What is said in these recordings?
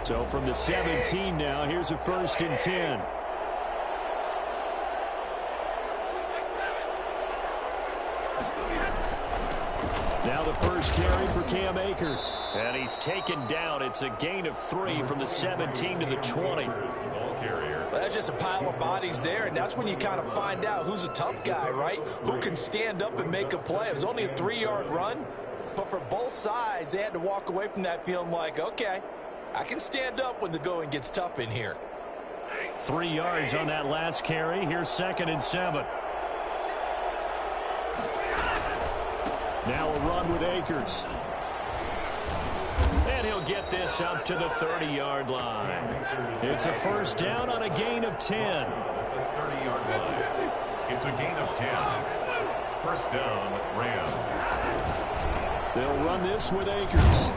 So from the 17 now, here's a 1st and 10. Now the first carry for Cam Akers. And he's taken down. It's a gain of 3 from the 17 to the 20. Well, that's just a pile of bodies there, and that's when you kind of find out who's a tough guy, right? Who can stand up and make a play. It was only a 3-yard run, but for both sides, they had to walk away from that feeling like, okay, I can stand up when the going gets tough in here. 3 yards on that last carry. Here's 2nd and 7. Now a run with Akers. And he'll get this up to the 30-yard line. It's a 1st down on a gain of 10. 30-yard line. It's a gain of 10. 1st down, Rams. They'll run this with Akers.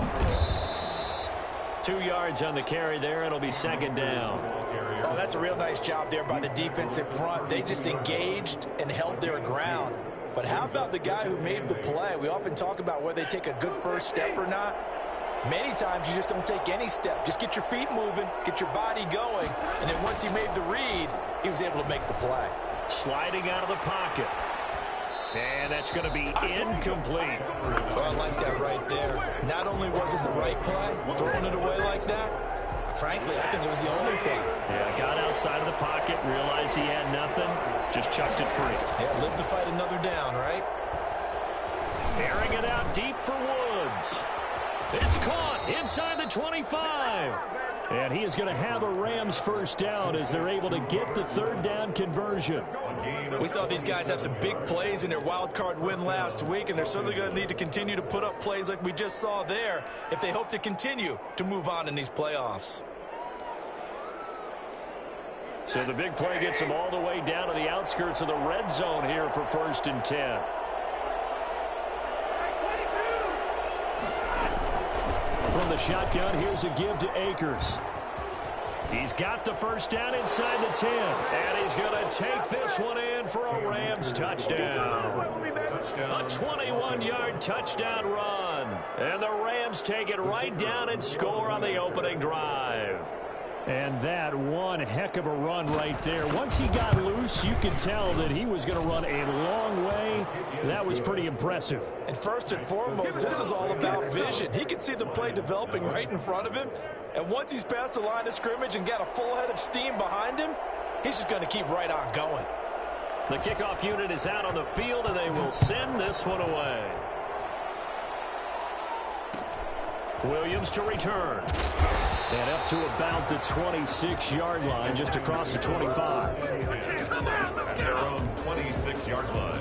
2 yards on the carry there. It'll be 2nd down. Oh, that's a real nice job there by the defensive front. They just engaged and held their ground. But how about the guy who made the play? We often talk about whether they take a good first step or not. Many times you just don't take any step. Just get your feet moving, get your body going, and then once he made the read, he was able to make the play. Sliding out of the pocket. And that's going to be incomplete. Oh, I like that right there. Not only was it the right play, throwing it away like that, frankly, I think it was the only play. Yeah, got outside of the pocket, realized he had nothing, just chucked it free. Yeah, live to fight another down, right? Airing it out deep for Woods. It's caught inside the 25. And he is going to have a Rams 1st down as they're able to get the 3rd down conversion. We saw these guys have some big plays in their wild card win last week, and they're certainly going to need to continue to put up plays like we just saw there if they hope to continue to move on in these playoffs. So the big play gets them all the way down to the outskirts of the red zone here for 1st and 10. From the shotgun, here's a give to Akers. He's got the 1st down inside the 10. And he's going to take this one in for a Rams touchdown. A 21-yard touchdown run. And the Rams take it right down and score on the opening drive. And that one heck of a run right there. Once he got loose, you could tell that he was going to run a long way. That was pretty impressive. And first and foremost, this is all about vision. He could see the play developing right in front of him. And once he's past the line of scrimmage and got a full head of steam behind him, he's just going to keep right on going. The kickoff unit is out on the field, and they will send this one away. Williams to return. And up to about the 26-yard line, just across the 25. At their own 26-yard line.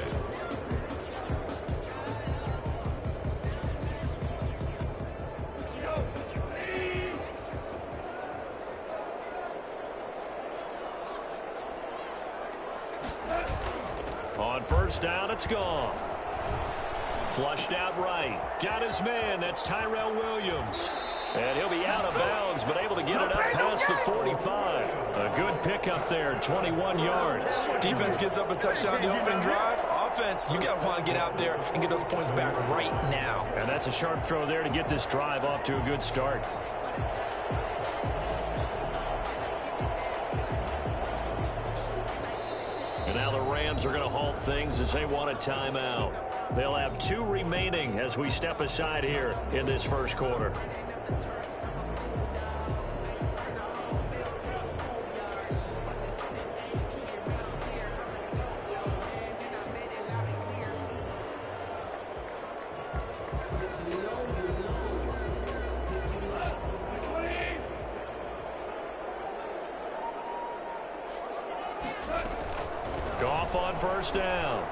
On 1st down, it's gone. Flushed out right. Got his man. That's Tyrell Williams. And he'll be out of bounds, but able to get it up past the 45. A good pickup there, 21 yards. Defense gets up a touchdown the opening drive. Offense, you got to want to get out there and get those points back right now. And that's a sharp throw there to get this drive off to a good start. And now the Rams are going to halt things as they want a timeout. They'll have 2 remaining as we step aside here in this 1st quarter. Goff on 1st down.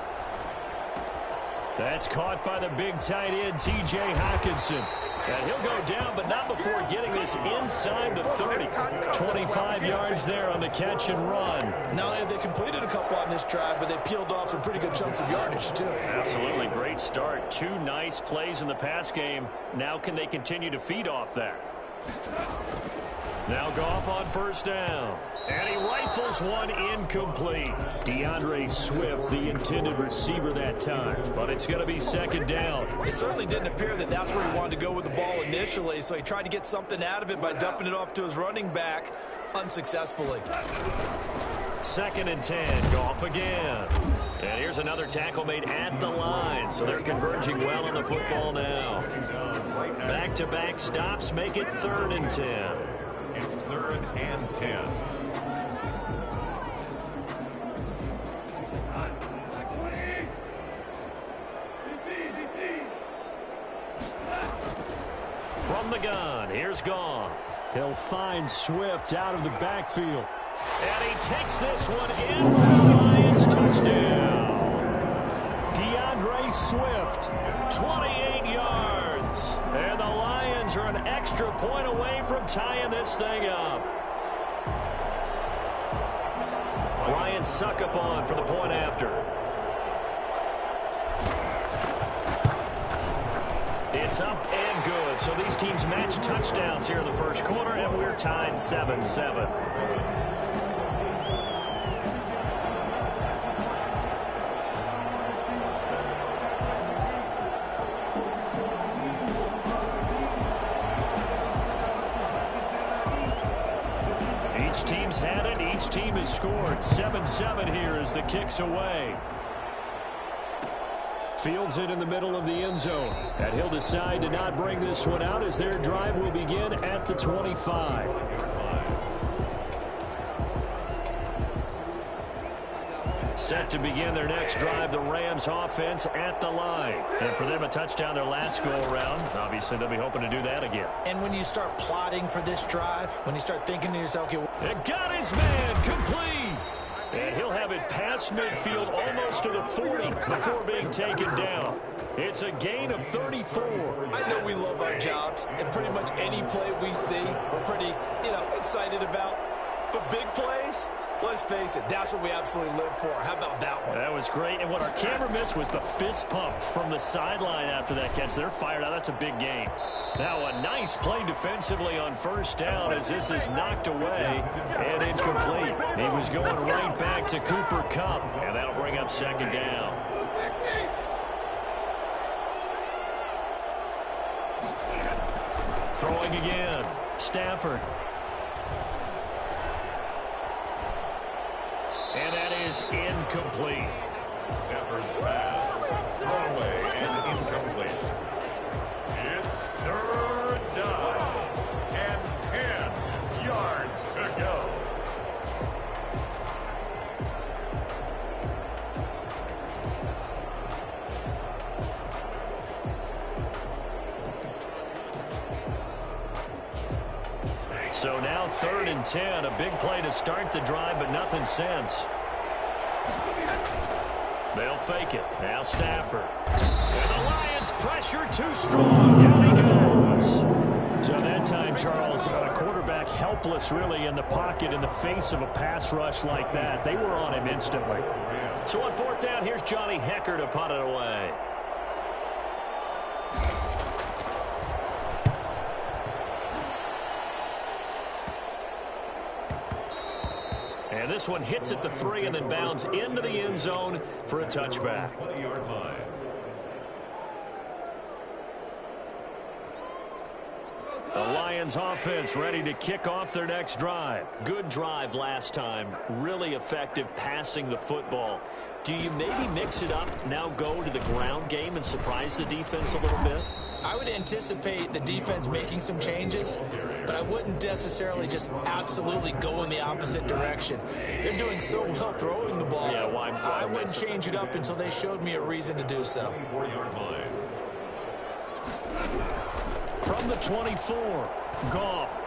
That's caught by the big tight end, T.J. Hockenson. And he'll go down, but not before getting this inside the 30. 25 yards there on the catch and run. Not only have they completed a couple on this drive, but they peeled off some pretty good chunks of yardage, too. Absolutely. Great start. 2 nice plays in the pass game. Now can they continue to feed off that? Now Goff on first down. And he rifles one incomplete. DeAndre Swift, the intended receiver that time. But it's going to be second down. It certainly didn't appear that that's where he wanted to go with the ball initially, so he tried to get something out of it by dumping it off to his running back unsuccessfully. Second and 10, Goff again. And here's another tackle made at the line, so they're converging well on the football now. Back-to-back stops make it 3rd and 10. It's 3rd and 10. From the gun, here's Goff. He'll find Swift out of the backfield. And he takes this one in for the Lions. Touchdown. DeAndre Swift, 28 yards. And the Lions are an extra point away from tying this thing up. Lions suck up on for the point after. It's up and good. So these teams match touchdowns here in the first quarter, and we're tied 7-7. Each team's had it. Each team has scored. 7-7 here as the kick's away. Fields it in the middle of the end zone. And he'll decide to not bring this one out as their drive will begin at the 25. Set to begin their next drive, the Rams offense at the line. And for them, a touchdown their last go-around. Obviously, they'll be hoping to do that again. And when you start plotting for this drive, when you start thinking to yourself, okay, it got his man complete. And he'll have it past midfield almost to the 40 before being taken down. It's a gain of 34. I know we love our jobs, and pretty much any play we see, we're pretty, excited about. But big plays, let's face it, that's what we absolutely live for. How about that one? That was great. And what our camera missed was the fist pump from the sideline after that catch. They're fired out. That's a big gain. Now a nice play defensively on first down as this is knocked away and incomplete. He was going right back to Cooper Kupp, and that'll bring up second down. Throwing again. Stafford. And that is incomplete. Stafford's pass. Throwaway and incomplete. It's 3rd down and 10 yards to go. So now 3rd and 10. A big play to start the drive, but nothing since. They'll fake it. Now Stafford. And the Lions pressure too strong. Down he goes. So that time, Charles, a quarterback helpless really in the pocket in the face of a pass rush like that. They were on him instantly. So on 4th down, here's Johnny Hekker to punt it away. And this one hits at the 3 and then bounds into the end zone for a touchback. 20-yard line. The Lions offense ready to kick off their next drive. Good drive last time. Really effective passing the football. Do you maybe mix it up, now go to the ground game and surprise the defense a little bit? I would anticipate the defense making some changes, but I wouldn't necessarily just absolutely go in the opposite direction. They're doing so well throwing the ball. Yeah, why I wouldn't change it up until they showed me a reason to do so. 24-yard line. From the 24, Goff.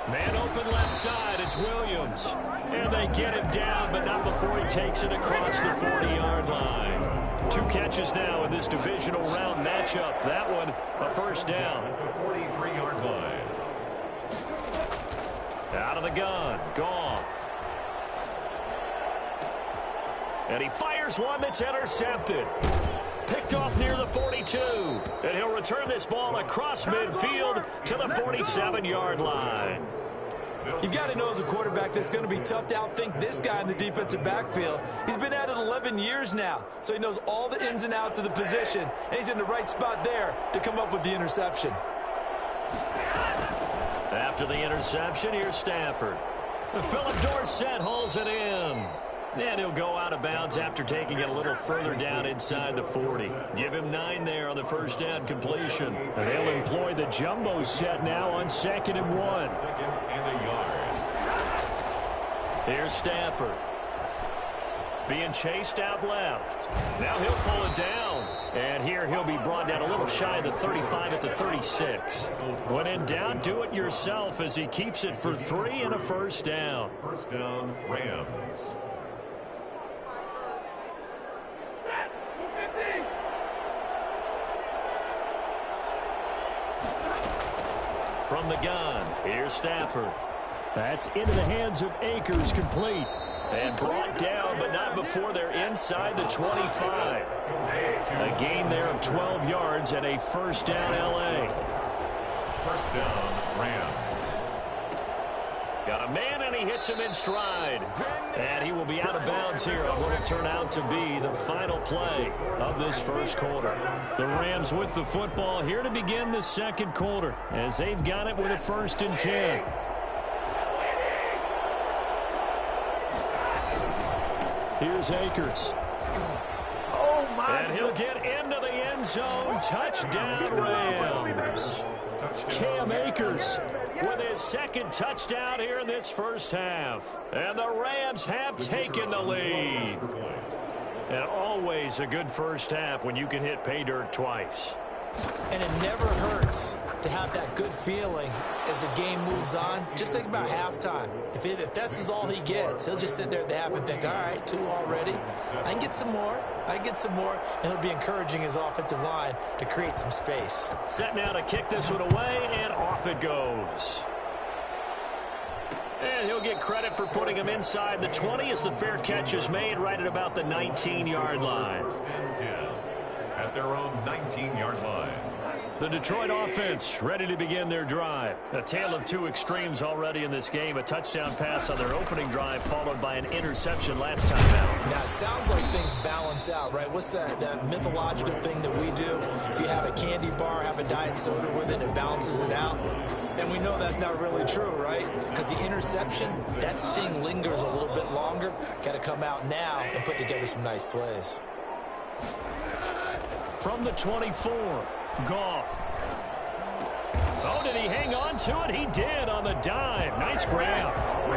Man open left side, it's Williams. And they get him down, but not before he takes it across the 40-yard line. 2 catches now in this divisional round matchup. That one, a first down. At the 43-yard line. Out of the gun, Goff. And he fires one that's intercepted. Picked off near the 42. And he'll return this ball across midfield to the 47-yard line. You've got to know as a quarterback that it's going to be tough to outthink this guy in the defensive backfield. He's been at it 11 years now, so he knows all the ins and outs of the position, and he's in the right spot there to come up with the interception. After the interception, here's Stafford. Philip Dorsett hauls it in. And he'll go out of bounds after taking it a little further down inside the 40. Give him 9 there on the first down completion. And they'll employ the jumbo set now on 2nd and 1. Here's Stafford. Being chased out left. Now he'll pull it down. And here he'll be brought down a little shy of the 35 at the 36. When in doubt, do it yourself as he keeps it for 3 and a first down. First down, Rams. From the gun, here's Stafford. That's into the hands of Akers, complete. And brought down, but not before they're inside the 25. A gain there of 12 yards and a first down, L.A. First down, Rams. Got a man, and he hits him in stride. And he will be out of bounds here on what will turn out to be the final play of this first quarter. The Rams with the football here to begin the second quarter as they've got it with a 1st and 10. Here's Akers. And he'll get into the end zone. Touchdown, Rams. Cam Akers with his 2nd touchdown here in this first half. And the Rams have taken the lead. And always a good first half when you can hit pay dirt twice. And it never hurts to have that good feeling as the game moves on. Just think about halftime. If that's all he gets, he'll just sit there at the half and think, all right, 2 already. I can get some more. And he'll be encouraging his offensive line to create some space. Set now to kick this one away, and off it goes. And he'll get credit for putting him inside the 20 as the fair catch is made right at about the 19-yard line. At their own 19-yard line. The Detroit offense ready to begin their drive. A tale of 2 extremes already in this game. A touchdown pass on their opening drive followed by an interception last time out. Now, it sounds like things balance out, right? What's that mythological thing that we do? If you have a candy bar, have a diet soda with it, it balances it out. And we know that's not really true, right? Because the interception, that sting lingers a little bit longer. Got to come out now and put together some nice plays. From the 24, Goff. Oh, did he hang on to it? He did on the dive. Nice grab.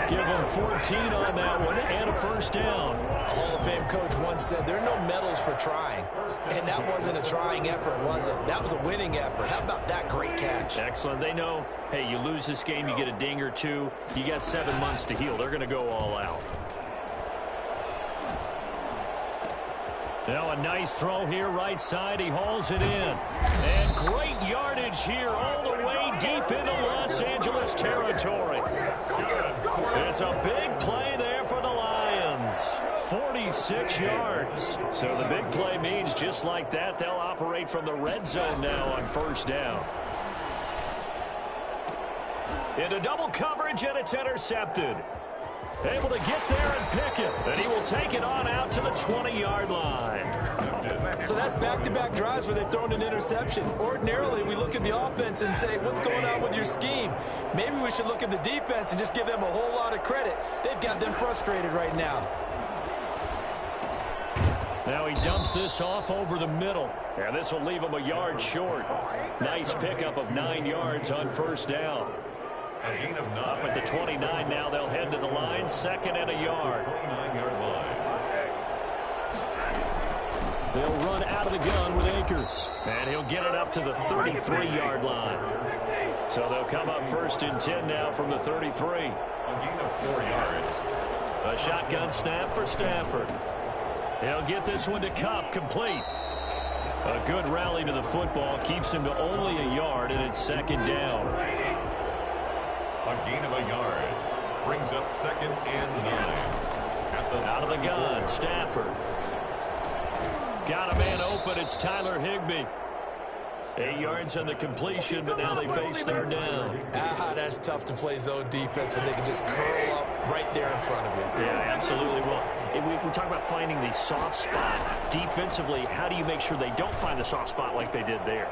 Give him 14 on that one and a first down. A Hall of Fame coach once said there are no medals for trying. And that wasn't a trying effort, was it? That was a winning effort. How about that great catch? Excellent. They know, hey, you lose this game, you get a ding or 2. You got 7 months to heal. They're going to go all out. Now a nice throw here right side. He hauls it in. And great yardage here all the way deep into Los Angeles territory. It's a big play there for the Lions. 46 yards. So the big play means just like that, they'll operate from the red zone now on first down. Into double coverage, and it's intercepted. Able to get there and pick it. And he will take it on out to the 20-yard line. So that's back-to-back drives where they've thrown an interception. Ordinarily, we look at the offense and say, what's going on with your scheme? Maybe we should look at the defense and just give them a whole lot of credit. They've got them frustrated right now. Now he dumps this off over the middle. And this will leave him a yard short. Nice pickup of 9 yards on first down. A gain of 9. Up at the 29 now, they'll head to the line. 2nd and a yard. 29-yard line. They'll run out of the gun with Akers. And he'll get it up to the 33-yard line. So they'll come up 1st and 10 now from the 33. A gain of 4 yards. A shotgun snap for Stafford. He'll get this one to Kupp, complete. A good rally to the football keeps him to only a yard, and it's 2nd down. A gain of a yard. Brings up 2nd and 9. Out of the gun, Stafford. got a man open. It's Tyler Higbee. 8 yards on the completion, but now they face third down. That's tough to play zone defense when they can just curl up right there in front of you. Yeah, absolutely. Well, we talk about finding the soft spot. Defensively, how do you make sure they don't find the soft spot like they did there?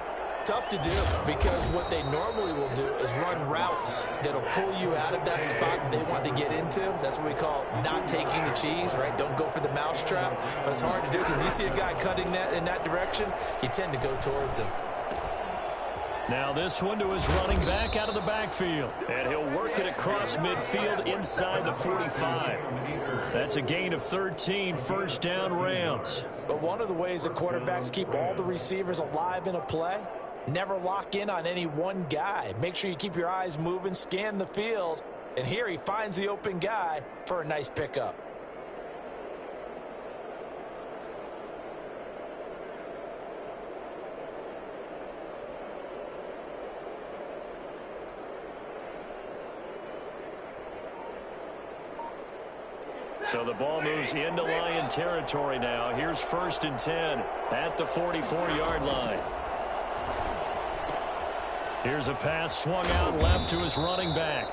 Tough to do, because what they normally will do is run routes that'll pull you out of that spot that they want to get into. That's what we call not taking the cheese, right? Don't go for the mousetrap. But it's hard to do because when you see a guy cutting that in that direction, you tend to go towards him. Now this one to his running back out of the backfield. And he'll work it across midfield inside the 45. That's a gain of 13, first down Rams. But one of the ways that quarterbacks keep all the receivers alive in a play, never lock in on any one guy. Make sure you keep your eyes moving, scan the field. And here he finds the open guy for a nice pickup. So the ball moves into Lion territory now. Here's 1st and 10 at the 44-yard line. Here's a pass swung out left to his running back.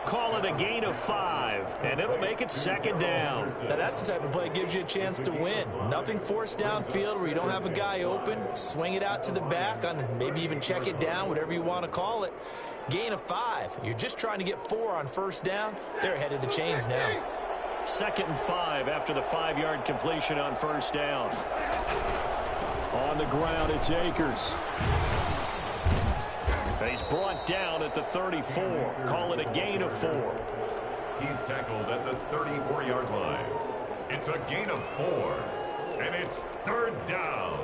Call it a gain of 5, and it'll make it 2nd down. Now that's the type of play that gives you a chance to win. Nothing forced downfield where you don't have a guy open. Swing it out to the back, on maybe even check it down, whatever you want to call it. Gain of 5. You're just trying to get 4 on 1st down. They're ahead of the chains now. 2nd and 5 after the 5-yard completion on 1st down. On the ground, it's Akers. He's brought down at the 34. Call it a gain of 4. He's tackled at the 34-yard line. It's a gain of 4, and it's 3rd down.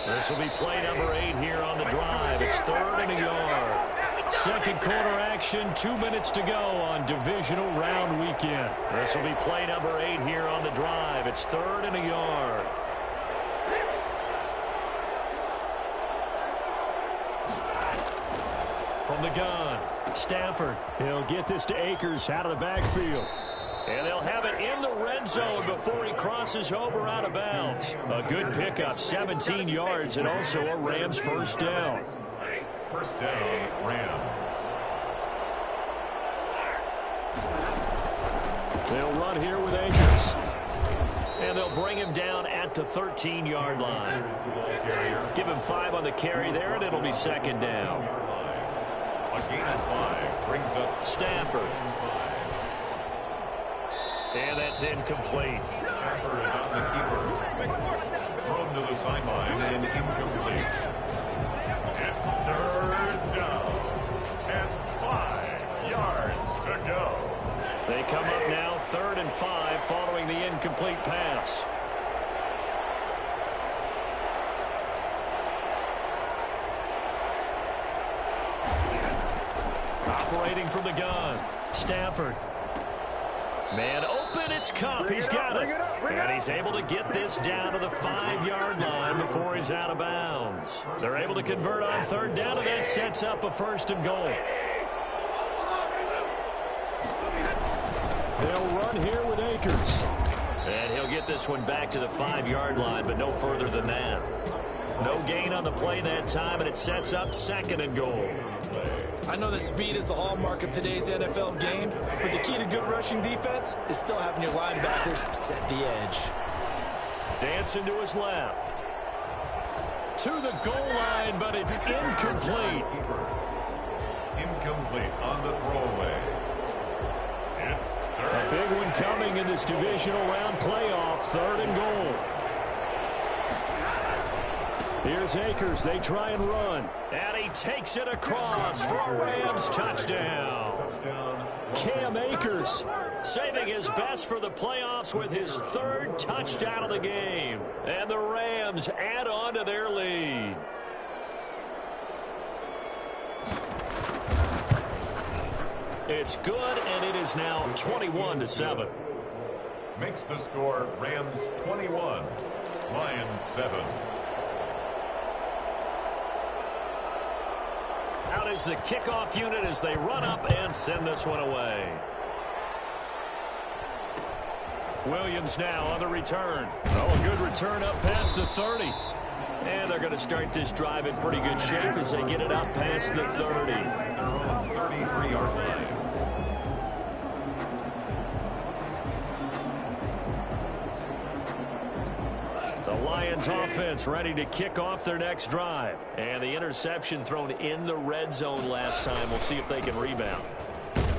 This will be play number 8 here on the drive. It's 3rd and a yard. Second quarter action, 2 minutes to go on divisional round weekend. This will be play number 8 here on the drive. It's 3rd and a yard. From the gun, Stafford. He'll get this to Akers out of the backfield. And they'll have it in the red zone before he crosses over out of bounds. A good pickup, 17 yards, and also a Rams 1st down. 1st down, Rams. They'll run here with Akers. And they'll bring him down at the 13-yard line. Give him 5 on the carry there, and it'll be 2nd down. A gain of 5 brings up Stafford. And that's incomplete. Stafford on the keeper. Thrown to the sideline and incomplete. It's 3rd down and 5 yards to go. They come up now 3rd and 5 following the incomplete pass. Operating from the gun, Stafford. Man open, it's Kupp. He's got it. And he's able to get this down to the 5-yard line before he's out of bounds. They're able to convert on 3rd down, and that sets up a 1st and goal. They'll run here with Akers. And he'll get this one back to the 5-yard line, but no further than that. No gain on the play that time, and it sets up 2nd and goal. I know that speed is the hallmark of today's NFL game, but the key to good rushing defense is still having your linebackers set the edge. Dancing to his left. To the goal line, but it's incomplete. Incomplete on the throwaway. It's 3rd. A big one coming in this divisional round playoff, 3rd and goal. Here's Akers. They try and run. And he takes it across for a Rams touchdown. Cam Akers saving his best for the playoffs with his 3rd touchdown of the game. And the Rams add on to their lead. It's good, and it is now 21-7. Makes the score Rams 21, Lions 7. Out is the kickoff unit as they run up and send this one away. Williams now on the return. Oh, a good return up past the 30. And they're going to start this drive in pretty good shape as they get it up past the 30. 33-yard line. The Lions offense ready to kick off their next drive. And the interception thrown in the red zone last time. We'll see if they can rebound.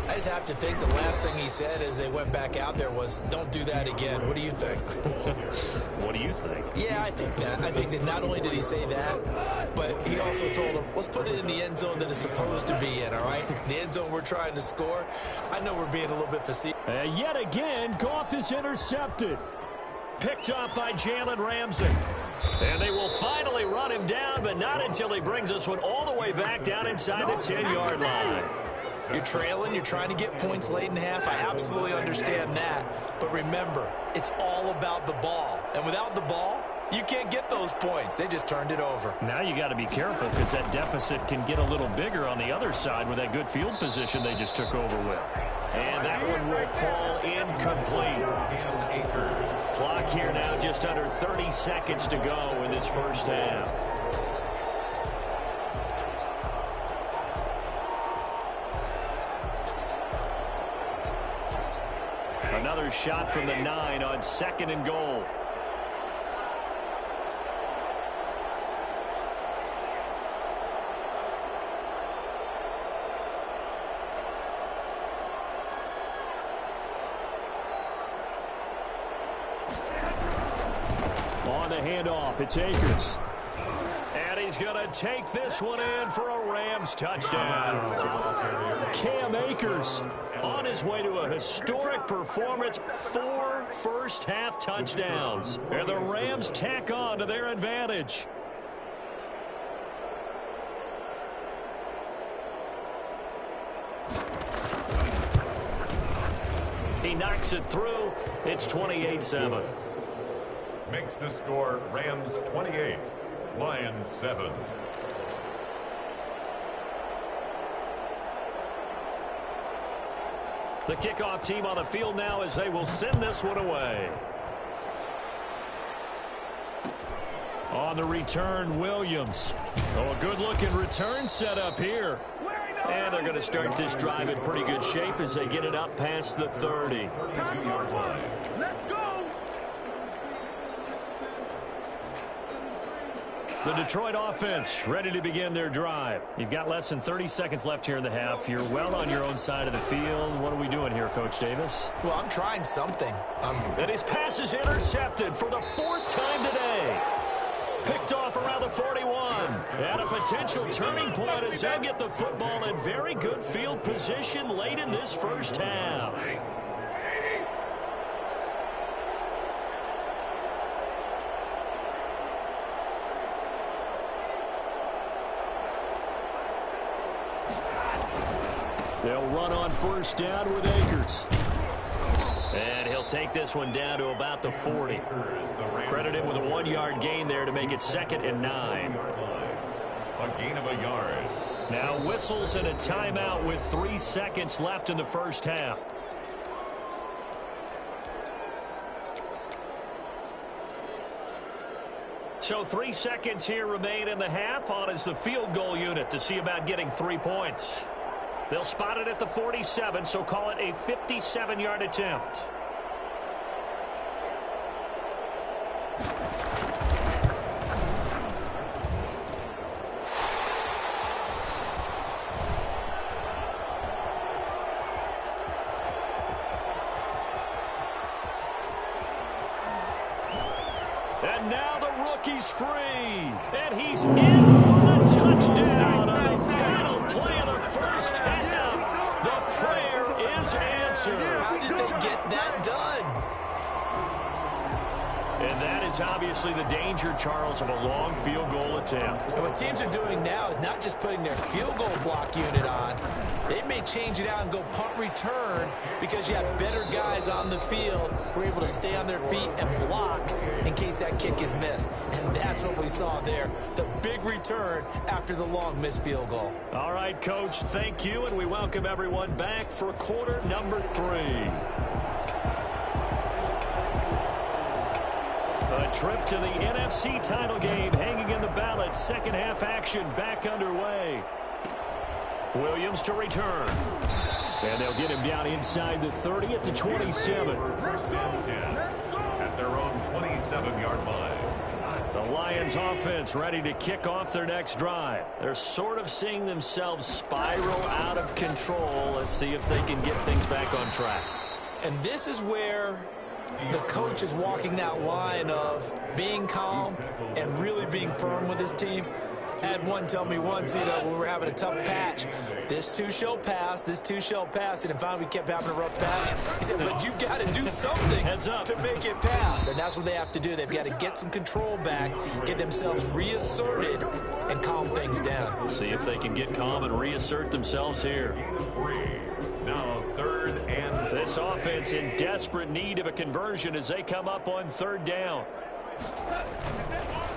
I just have to think the last thing he said as they went back out there was, don't do that again. What do you think? What do you think? Yeah, I think that. I think that not only did he say that, but he also told him, let's put it in the end zone that it's supposed to be in, all right? The end zone we're trying to score. I know we're being a little bit facetious. Yet again, Goff is intercepted. Picked up by Jalen Ramsey. And they will finally run him down, but not until he brings this one all the way back down inside the 10-yard line. You're trailing, you're trying to get points late in half. I absolutely understand that. But remember, it's all about the ball. And without the ball, you can't get those points. They just turned it over. Now you got to be careful because that deficit can get a little bigger on the other side with that good field position they just took over with. And that one will fall incomplete. Clock here now just under 30 seconds to go in this first half. Another shot from the 9 on 2nd and goal. On the handoff, it's Akers. And he's going to take this one in for a Rams touchdown. Cam Akers on his way to a historic performance, 4 first-half touchdowns. And the Rams tack on to their advantage. He knocks it through. It's 28-7. Makes the score Rams 28, Lions 7. The kickoff team on the field now as they will send this one away. On the return, Williams. Oh, a good-looking return setup here. And they're going to start this drive in pretty good shape as they get it up past the 30. 32-yard line. Let's go! The Detroit offense ready to begin their drive. You've got less than 30 seconds left here in the half. You're well on your own side of the field. What are we doing here, Coach Davis? Well, I'm trying something. And his pass is intercepted for the 4th time today. Picked off around the 41. And a potential turning point as they get the football in very good field position late in this first half. They'll run on first down with Akers. And he'll take this one down to about the 40. Credit him with a 1-yard gain there to make it 2nd and 9. A gain of a yard. Now whistles and a timeout with 3 seconds left in the first half. So 3 seconds here remain in the half. On is the field goal unit to see about getting 3 points. They'll spot it at the 47, so call it a 57-yard attempt. And now the rookie's free. And he's in for the touchdown on the final play of the first half. The prayer is answered. How did they get that done? And that is obviously the danger, Charles, of a long field goal attempt. And what teams are doing now is not just putting their field goal block unit on. They may change it out and go punt return because you have better guys on the who are able to stay on their feet and block in case that kick is missed. And that's what we saw there, the big return after the long missed field goal. All right, Coach, thank you, and we welcome everyone back for quarter number 3. trip to the NFC title game hanging in the balance. Second half action back underway. Williams to return. And they'll get him down inside the 30 at the 27. First and 10 at their own 27-yard line. The Lions offense ready to kick off their next drive. They're sort of seeing themselves spiral out of control. Let's see if they can get things back on track. And this is where the coach is walking that line of being calm and really being firm with his team. I had one tell me once, when we were having a tough patch, this too shall pass, this too shall pass. And finally we kept having a rough patch. He said, but you've got to do something to make it pass. And that's what they have to do. They've got to get some control back, get themselves reasserted, and calm things down. See if they can get calm and reassert themselves here. Now third and this offense in desperate need of a conversion as they come up on third down.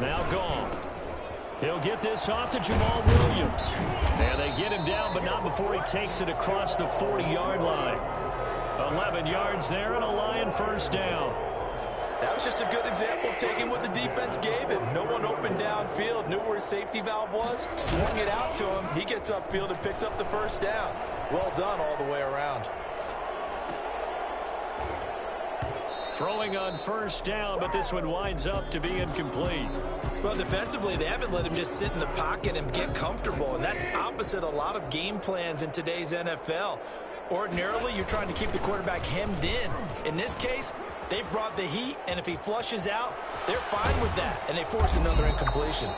Now gone. He'll get this off to Jamal Williams. And they get him down, but not before he takes it across the 40-yard line. 11 yards there and a Lion first down. That was just a good example of taking what the defense gave him. No one open downfield, knew where his safety valve was, swung it out to him. He gets upfield and picks up the first down. Well done all the way around. Throwing on first down, but this one winds up to be incomplete. Well, defensively, they haven't let him just sit in the pocket and get comfortable, and that's opposite a lot of game plans in today's NFL. Ordinarily, you're trying to keep the quarterback hemmed in. In this case, they brought the heat, and if he flushes out, they're fine with that, and they force another incompletion.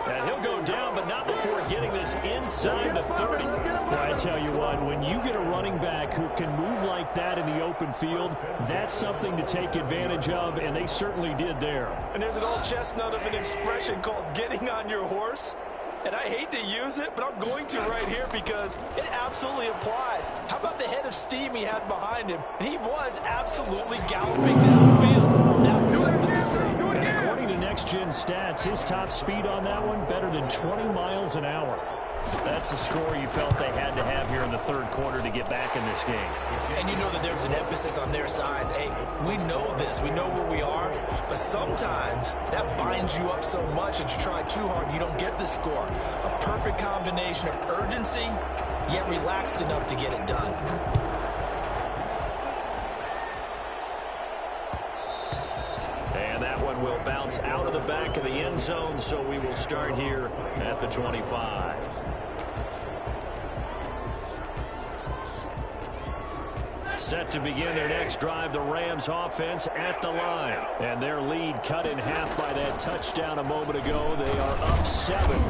And he'll go down, but not before getting this inside the 30. Well, I tell you what, when you get a running back who can move like that in the open field, that's something to take advantage of, and they certainly did there. And there's an old chestnut of an expression called getting on your horse. And I hate to use it, but I'm going to right here because it absolutely applies. How about the head of steam he had behind him? And he was absolutely galloping downfield. That was something to say. And according to Next Gen Stats, his top speed on that one better than 20 miles an hour. That's a score you felt they had to have here in the third quarter to get back in this game. And you know that there's an emphasis on their side. Hey, we know this. We know where we are. But sometimes that binds you up so much that you try too hard, you don't get the score. A perfect combination of urgency, yet relaxed enough to get it done. And that one will bounce out of the back of the end zone, so we will start here at the 25. Set to begin their next drive, the Rams offense at the line. And their lead cut in half by that touchdown a moment ago. They are up 7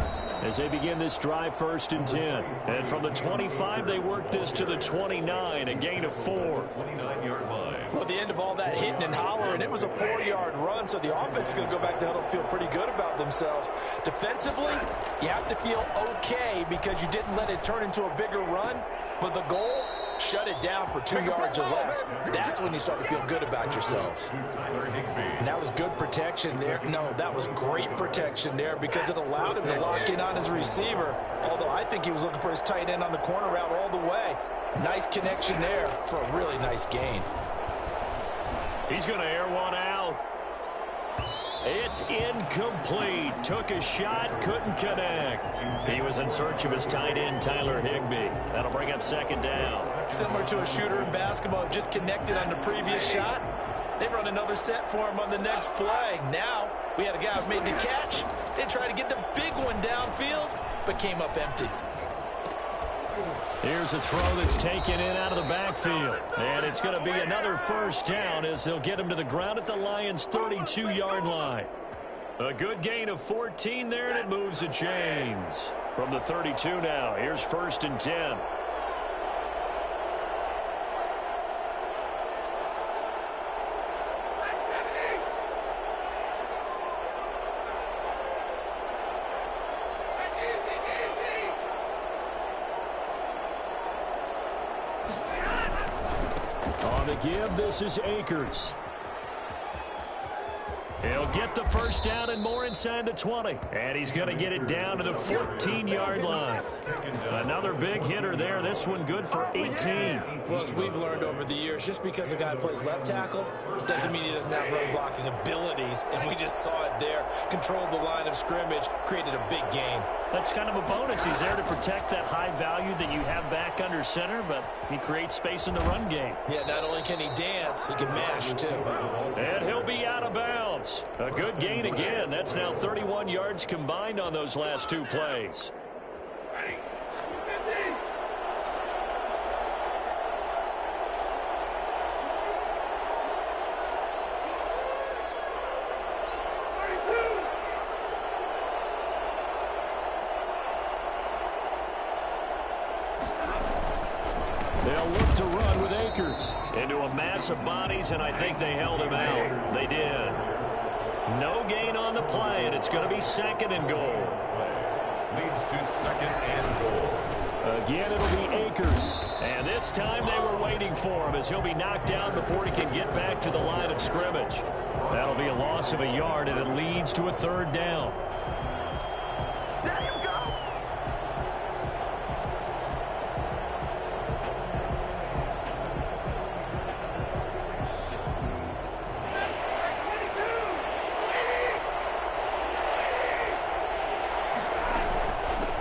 as they begin this drive, 1st and 10. And from the 25, they work this to the 29, a gain of 4. 29-yard line. Well, at the end of all that hitting and hollering, it was a 4-yard run, so the offense is going to go back to huddle and feel pretty good about themselves. Defensively, you have to feel okay because you didn't let it turn into a bigger run, but the goal, shut it down for 2 yards or less. That's when you start to feel good about yourselves. And that was good protection there. No, that was great protection there because it allowed him to lock in on his receiver, although I think he was looking for his tight end on the corner route all the way. Nice connection there for a really nice gain. He's going to air one out. It's incomplete. Took a shot, couldn't connect. He was in search of his tight end, Tyler Higbee. That'll bring up 2nd down. Similar to a shooter in basketball, just connected on the previous shot. They run another set for him on the next play. Now, we had a guy who made the catch. They tried to get the big one downfield, but came up empty. Here's a throw that's taken in out of the backfield. And it's going to be another 1st down as they'll get him to the ground at the Lions' 32-yard line. A good gain of 14 there, and it moves the chains. From the 32 now, here's 1st and 10. On the give, this is Akers. He'll get the first down and more inside the 20. And he's going to get it down to the 14-yard line. Another big hitter there. This one good for 18. Well, as we've learned over the years, just because a guy plays left tackle doesn't mean he doesn't have run blocking abilities. And we just saw it there. Controlled the line of scrimmage, created a big gain. That's kind of a bonus. He's there to protect that high value that you have back under center, but he creates space in the run game. Yeah, not only can he dance, he can mash too. And he'll be out of bounds. A good gain again. That's now 31 yards combined on those last two plays. They'll look to run with Akers into a mass of bodies, and I think they held him out. They did. No gain on the play, and it's going to be 2nd and goal. Leads to 2nd and goal. Again, it'll be Akers. And this time they were waiting for him as he'll be knocked down before he can get back to the line of scrimmage. That'll be a loss of a yard, and it leads to a 3rd down.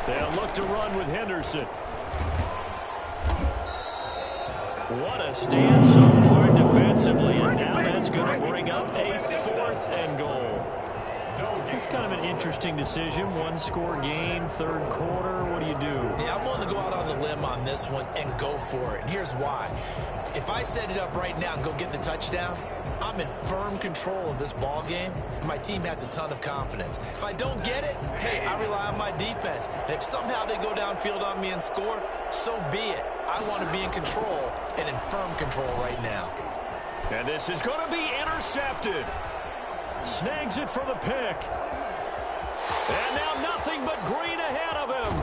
They'll look to run with Henderson. What a stand so far defensively, and now that's going to bring up a 4th and goal. It's kind of an interesting decision. One-score game, 3rd quarter. What do you do? Yeah, I'm willing to go out on the limb on this one and go for it. And here's why. If I set it up right now and go get the touchdown, I'm in firm control of this ball game, and my team has a ton of confidence. If I don't get it, hey, I rely on my defense. And if somehow they go downfield on me and score, so be it. I want to be in control and in firm control right now. And this is going to be intercepted. Snags it for the pick. And now nothing but green ahead of him.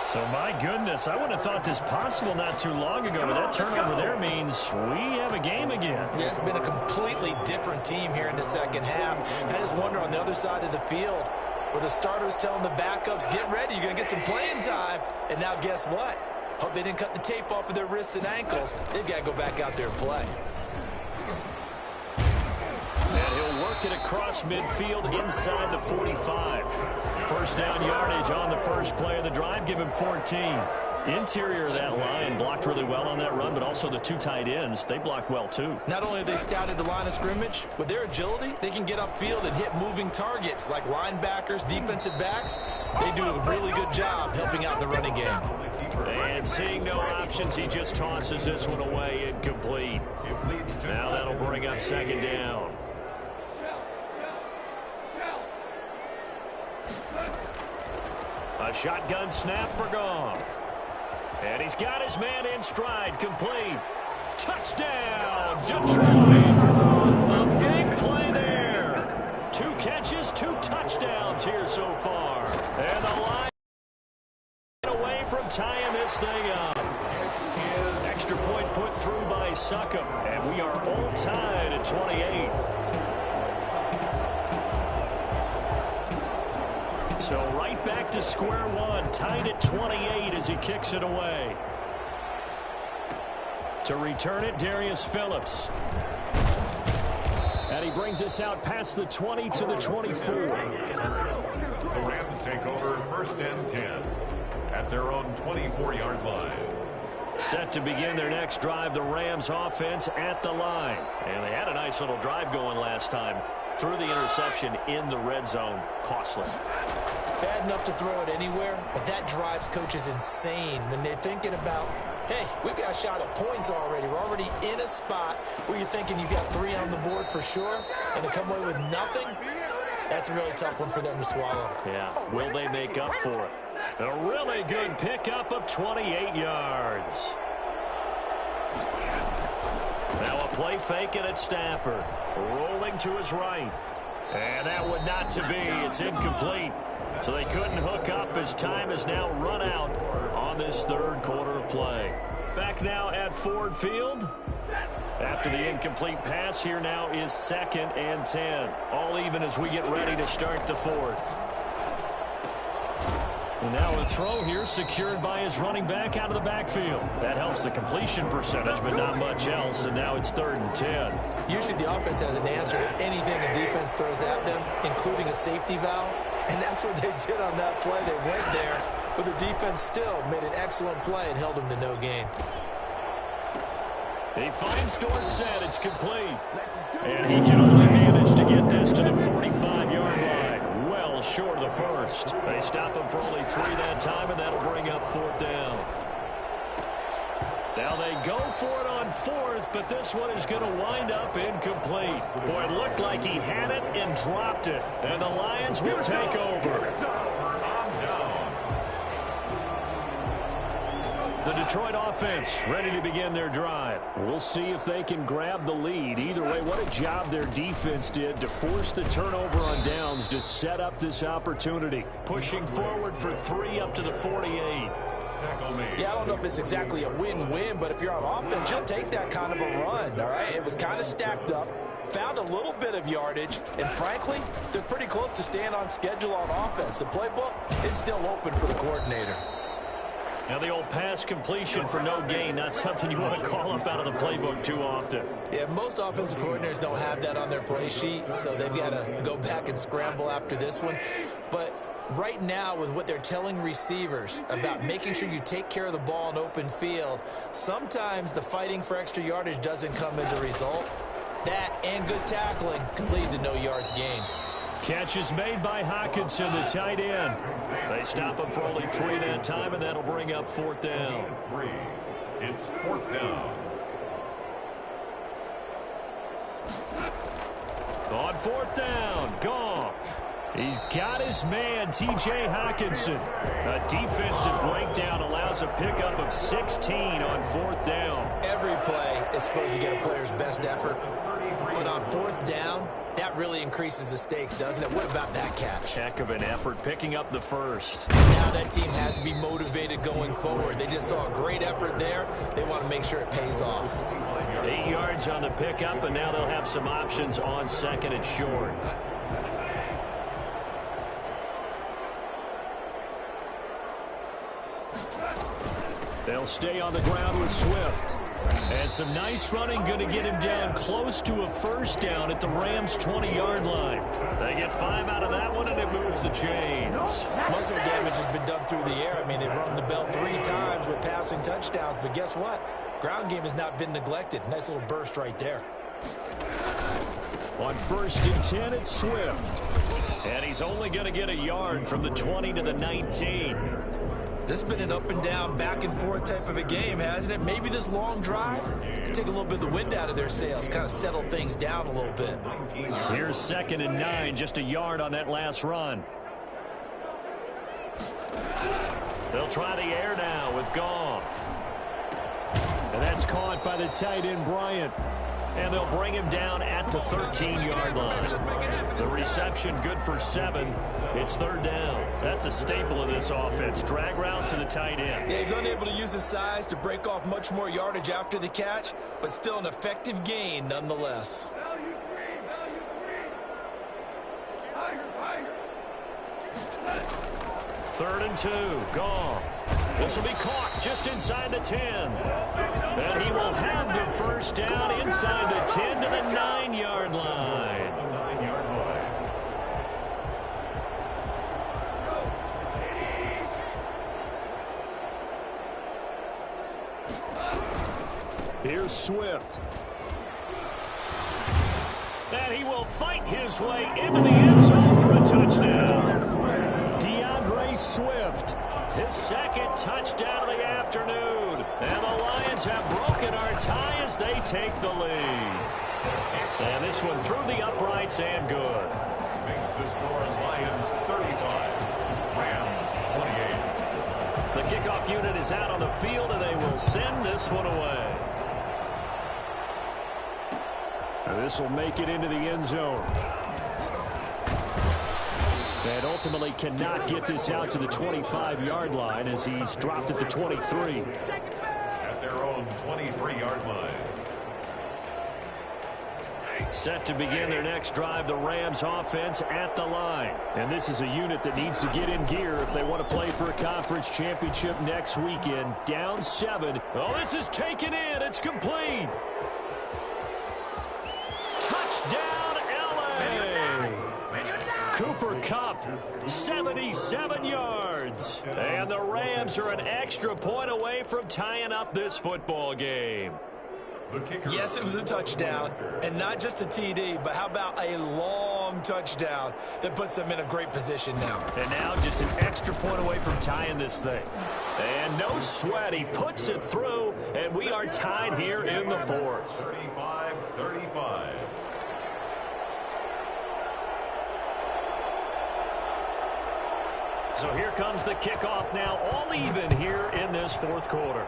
So, my goodness, I would have thought this possible not too long ago, but that turnover there means we have a game again. Yeah, it's been a completely different team here in the 2nd half. I just wonder on the other side of the field, where the starters telling the backups, get ready, you're going to get some playing time. And now guess what? Hope they didn't cut the tape off of their wrists and ankles. They've got to go back out there and play. And he'll work it across midfield inside the 45. First down yardage on the first play of the drive. Give him 14. Interior of that line blocked really well on that run, but also the 2 tight ends, they blocked well too. Not only have they scouted the line of scrimmage, with their agility, they can get upfield and hit moving targets like linebackers, defensive backs. They do a really good job helping out the running game. And seeing no options, he just tosses this one away, incomplete. Now that'll bring up 2nd down. A shotgun snap for Goff. And he's got his man in stride, complete. Touchdown, Detroit. A big play there. 2 catches, 2 touchdowns here so far. And the line away from tying this thing up. Extra point put through by Succop. And we are all tied at 28. So right back to square one, tied at 28 as he kicks it away. To return it, Darius Phillips. And he brings us out past the 20 to the 24. The Rams take over 1st and 10 at their own 24-yard line. Set to begin their next drive, the Rams offense at the line. And they had a nice little drive going last time. Threw the interception in the red zone. Costly. Bad enough to throw it anywhere, but that drives coaches insane when they're thinking about, hey, we've got a shot at points already. We're already in a spot where you're thinking you got 3 on the board for sure, and to come away with nothing, that's a really tough one for them to swallow. Yeah, will they make up for it? A really good pickup of 28 yards. Now a play fake it at Stafford. Rolling to his right. And that would not to be. It's incomplete. So they couldn't hook up as time is now run out on this 3rd quarter of play. Back now at Ford Field. After the incomplete pass, here now is 2nd and 10. All even as we get ready to start the 4th. And now a throw here secured by his running back out of the backfield. That helps the completion percentage, but not much else. And now it's 3rd and 10. Usually the offense has an answer to anything the defense throws at them, including a safety valve. And that's what they did on that play. They went there, but the defense still made an excellent play and held them to no gain. He finds Dorsett. It's complete. And he can only manage to get this to the 45-yard line. Well short of the first. They stop him for only 3 that time, and that'll bring up 4th down. Now they go for it on 4th, but this one is going to wind up incomplete. Boy, it looked like he had it and dropped it. And the Lions will take over. The Detroit offense ready to begin their drive. We'll see if they can grab the lead. Either way, what a job their defense did to force the turnover on downs to set up this opportunity. Pushing forward for 3 up to the 48. Yeah, I don't know if it's exactly a win-win, but if you're on offense, you'll take that kind of a run, all right? It was kind of stacked up, found a little bit of yardage, and frankly, they're pretty close to staying on schedule on offense. The playbook is still open for the coordinator. Now the old pass completion for no gain, not something you want to call up out of the playbook too often. Yeah, most offensive coordinators don't have that on their play sheet, so they've got to go back and scramble after this one. But right now, with what they're telling receivers about making sure you take care of the ball in open field, sometimes the fighting for extra yardage doesn't come as a result. That and good tackling can lead to no yards gained. Catch is made by Hockenson, the tight end. They stop him for only 3 that time, and that'll bring up 4th down. It's 4th down. On 4th down, Goff. He's got his man, T.J. Hockenson. A defensive breakdown allows a pickup of 16 on 4th down. Every play is supposed to get a player's best effort, but on 4th down, that really increases the stakes, doesn't it? What about that catch? Heck of an effort, picking up the first. Now that team has to be motivated going forward. They just saw a great effort there. They want to make sure it pays off. 8 yards on the pickup, and now they'll have some options on 2nd and short. They'll stay on the ground with Swift. And some nice running, going to get him down close to a 1st down at the Rams' 20-yard line. They get 5 out of that one, and it moves the chains. Muscle damage has been done through the air. I mean, they've rung the bell 3 times with passing touchdowns, but guess what? Ground game has not been neglected. Nice little burst right there. On 1st and 10, it's Swift. And he's only going to get a yard from the 20 to the 19. This has been an up-and-down, back-and-forth type of a game, hasn't it? Maybe this long drive can take a little bit of the wind out of their sails, kind of settle things down a little bit. Here's 2nd and 9, just a yard on that last run. They'll try the air now with Goff. And that's caught by the tight end, Bryant. And they'll bring him down at the 13-yard line. The reception good for 7. It's 3rd down. That's a staple of this offense. Drag route to the tight end. Yeah, he's unable to use his size to break off much more yardage after the catch, but still an effective gain nonetheless. 3rd and 2. Goff. This will be caught just inside the 10. And he will have the 1st down inside the 10 to the 9-yard line. Here's Swift. And he will fight his way into the end zone for a touchdown. DeAndre Swift, his 2nd touchdown of the afternoon. And the Lions have broken our tie as they take the lead. And this one through the uprights and good. Makes the score Lions 35, Rams 28. The kickoff unit is out on the field, and they will send this one away. And this will make it into the end zone. And ultimately cannot get this out to the 25-yard line as he's dropped at the 23. At their own 23-yard line. Set to begin their next drive, the Rams offense at the line. And this is a unit that needs to get in gear if they want to play for a conference championship next weekend. Down 7. Oh, this is taken in. It's complete. Touchdown, L.A. Cooper Kupp, 77 yards. And the Rams are an extra point away from tying up this football game. Yes, it was a touchdown, and not just a TD, but how about a long touchdown that puts them in a great position now. And now just an extra point away from tying this thing. And no sweat, he puts it through, and we are tied here in the 4th. 35-35. So here comes the kickoff now, all even here in this 4th quarter.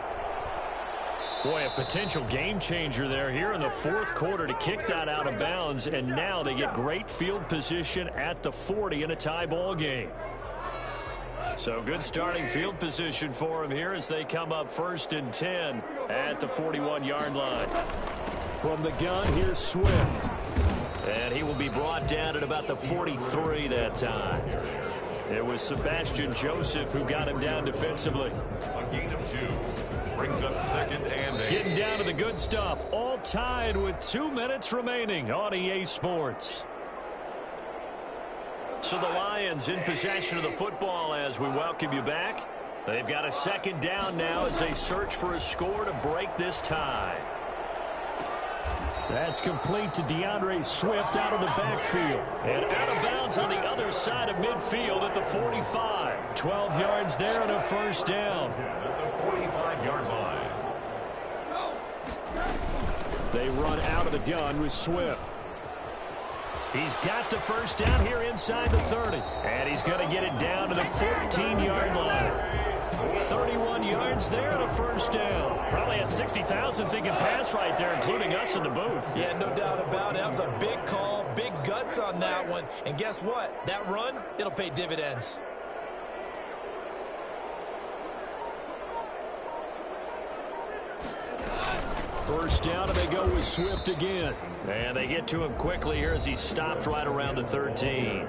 Boy, a potential game changer there here in the 4th quarter to kick that out of bounds, and now they get great field position at the 40 in a tie ball game. So good starting field position for them here as they come up 1st and 10 at the 41-yard line. From the gun, here's Swift. And he will be brought down at about the 43 that time. It was Sebastian Joseph who got him down defensively. A gain of 2. Brings up 2nd and 8. Getting down to the good stuff. All tied with 2 minutes remaining on EA Sports. So the Lions in possession of the football as we welcome you back. They've got a 2nd down now as they search for a score to break this tie. That's complete to DeAndre Swift out of the backfield. And out of bounds on the other side of midfield at the 45. 12 yards there and a 1st down. At the 45-yard line. They run out of the gun with Swift. He's got the 1st down here inside the 30. And he's going to get it down to the 14-yard line. 31 yards there and a 1st down. Probably had 60,000 thinking pass right there, including us in the booth. Yeah, no doubt about it. That was a big call, big guts on that one. And guess what? That run, it'll pay dividends. First down, and they go with Swift again. And they get to him quickly here as he stopped right around the 13.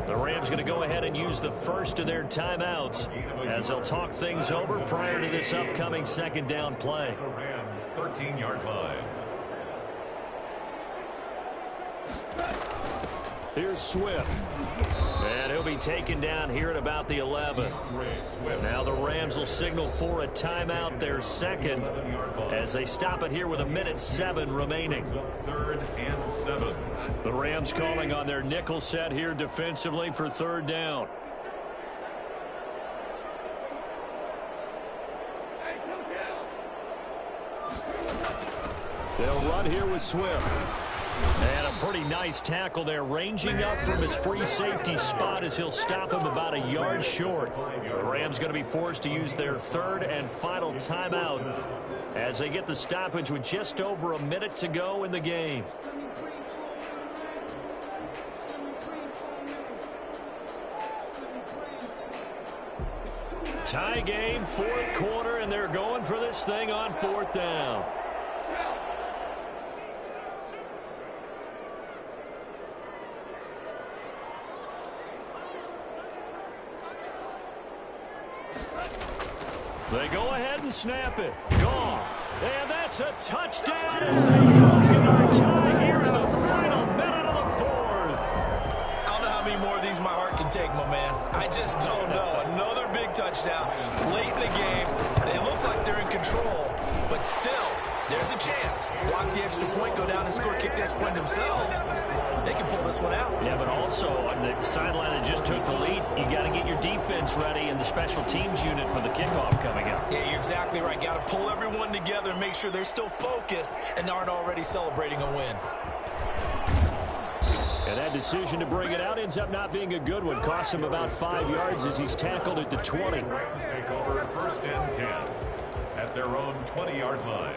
The Rams going to go ahead and use the first of their timeouts as they'll talk things over prior to this upcoming 2nd down play. The Rams 13-yard line. Here's Swift. And he'll be taken down here at about the 11. Now the Rams will signal for a timeout, their 2nd, as they stop it here with 1:07 remaining. 3rd and 7. The Rams calling on their nickel set here defensively for 3rd down. They'll run here with Swift. And a pretty nice tackle there, ranging up from his free safety spot as he'll stop him about a yard short. The Rams going to be forced to use their 3rd and final timeout as they get the stoppage with just over a minute to go in the game. Tie game, 4th quarter, and they're going for this thing on 4th down. They go ahead and snap it. Goff. And that's a touchdown as they broken our tie here in the final minute of the 4th. I don't know how many more of these my heart can take, my man. I just don't know. Another big touchdown late in the game. They look like they're in control, but still, there's a chance. Block the extra point, go down and score, kick the extra point themselves. They can pull this one out. Yeah, but also on the sideline that just took the lead, you got to get your defense ready and the special teams unit for the kickoff coming up. Yeah, you're exactly right. Got to pull everyone together and make sure they're still focused and aren't already celebrating a win. And that decision to bring it out ends up not being a good one. Costs him about 5 yards as he's tackled at the 20. The Rams take over 1st and 10 at their own 20-yard line.